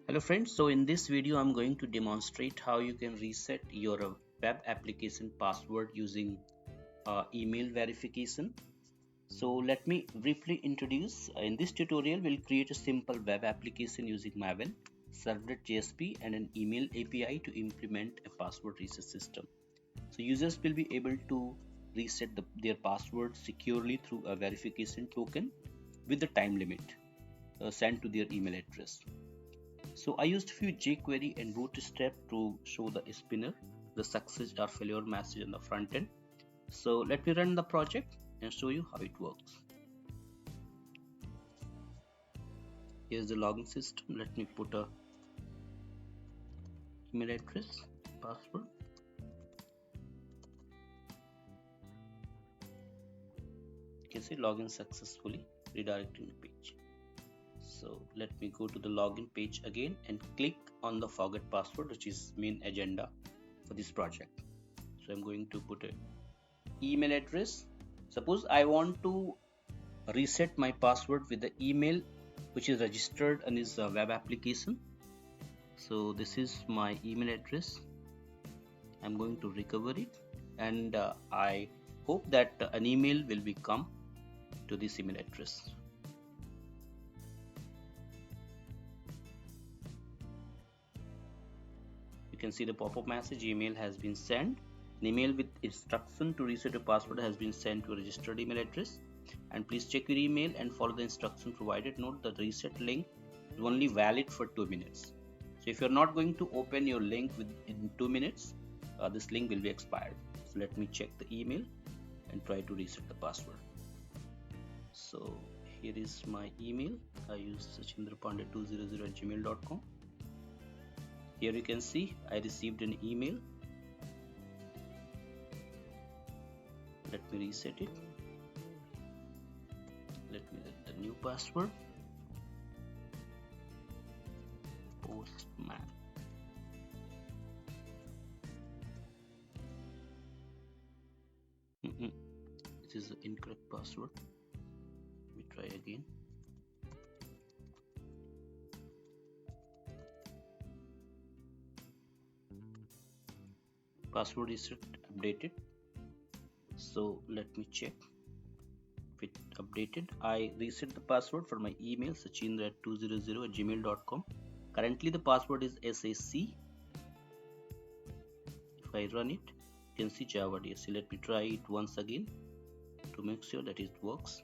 Hello friends, so in this video I'm going to demonstrate how you can reset your web application password using email verification. So let me briefly introduce. In this tutorial we'll create a simple web application using Maven, Servlet JSP and an email API to implement a password reset system. So users will be able to reset their password securely through a verification token with the time limit sent to their email address. So I used few jQuery and Bootstrap to show the spinner, the success or failure message on the front end. So let me run the project and show you how it works. Here's the login system. Let me put a email address, password. You can see login successfully, redirecting the page. So let me go to the login page again and click on the forget password, which is main agenda for this project. So I'm going to put a email address. Suppose I want to reset my password with the email which is registered on this web application. So this is my email address. I'm going to recover it, and I hope that an email will be come to this email address. You can see the pop-up message, email has been sent. An email with instruction to reset a password has been sent to a registered email address, and please check your email and follow the instruction provided. Note the reset link is only valid for 2 minutes. So if you're not going to open your link within 2 minutes, this link will be expired. So let me check the email and try to reset the password. So here is my email. I use sachindrapande200@gmail.com. Here you can see I received an email. Let me reset it. Let me get the new password. Postman. This is the incorrect password. Let me try again. Password is updated. So let me check if it updated. I reset the password for my email sachindrapande200@gmail.com. Currently the password is SAC. If I run it, you can see Java DSC. Let me try it once again to make sure that it works.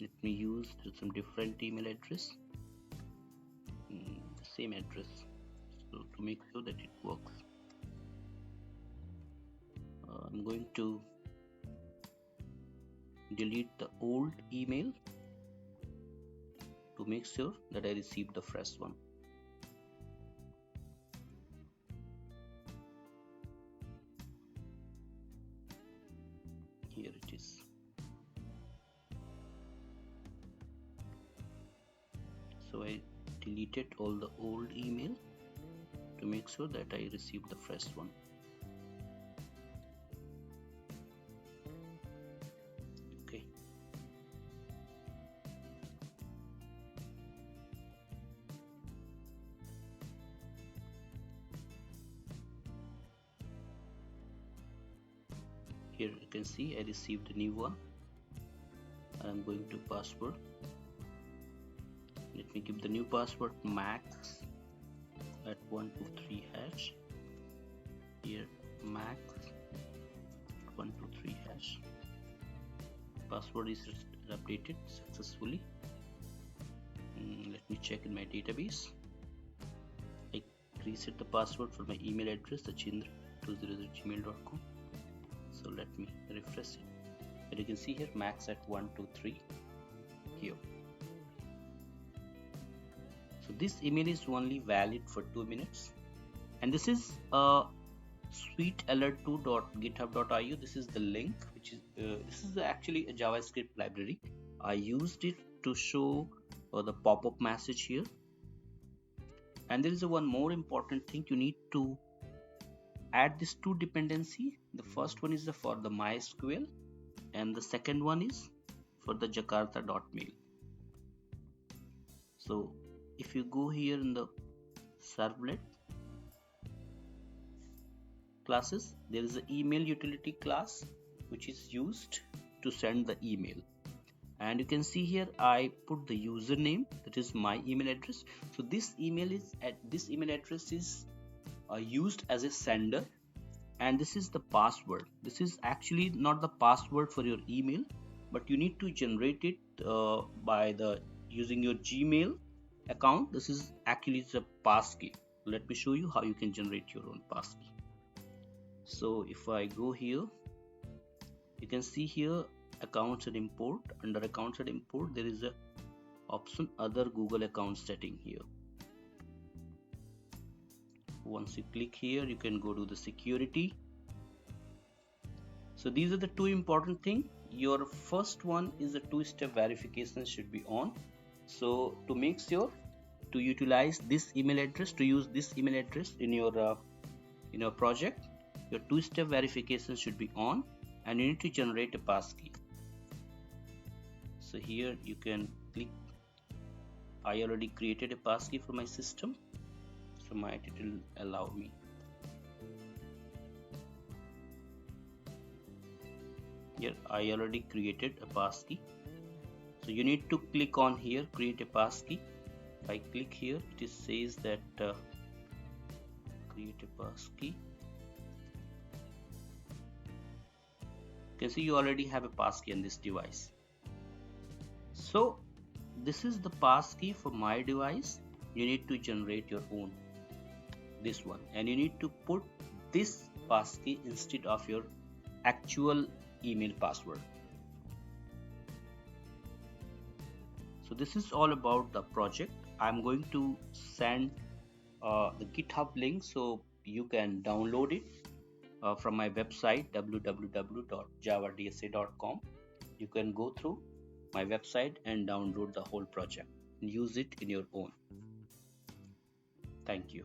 Let me use some different email address, the same address, so to make sure that it works. I'm going to delete the old email to make sure that I received the fresh one. Here it is. So I deleted all the old email to make sure that I received the fresh one. Okay. Here you can see I received a new one. I'm going to password. Let me give the new password max at 123 hash. Here max 123 hash. Password is updated successfully. Let me check in my database. I reset the password for my email address sachindrapande200@gmail.com. So let me refresh it, and you can see here max at 123 here. So this email is only valid for 2 minutes, and this is sweetalert2.github.io. This is the link, which is this is actually a JavaScript library. I used it to show the pop-up message here. And there is one more important thing. You need to add these two dependency. The first one is for the MySQL, and the second one is for the jakarta.mail. So if you go here in the servlet classes, there is an email utility class which is used to send the email. And you can see here I put the username, that is my email address. So this email address is used as a sender, and this is the password. This is actually not the password for your email, but you need to generate it by the using your Gmail account. This is actually the passkey. Let me show you how you can generate your own passkey. So if I go here, you can see here accounts and import. Under accounts and import, there is a option other Google account setting here. Once you click here, you can go to the security. So these are the two important things. Your first one is a two-step verification should be on. So to make sure to utilize this email address, to use this email address in your project, your two-step verification should be on, and you need to generate a passkey. So here you can click. I already created a passkey for my system, so it will allow me. Here I already created a passkey. So you need to click on here, create a passkey. If I click here, it says that create a passkey. You can see you already have a passkey on this device. So this is the passkey for my device. You need to generate your own, this one, and you need to put this passkey instead of your actual email password. So this is all about the project. I'm going to send the GitHub link so you can download it from my website www.javadsa.com. You can go through my website and download the whole project and use it in your own. Thank you.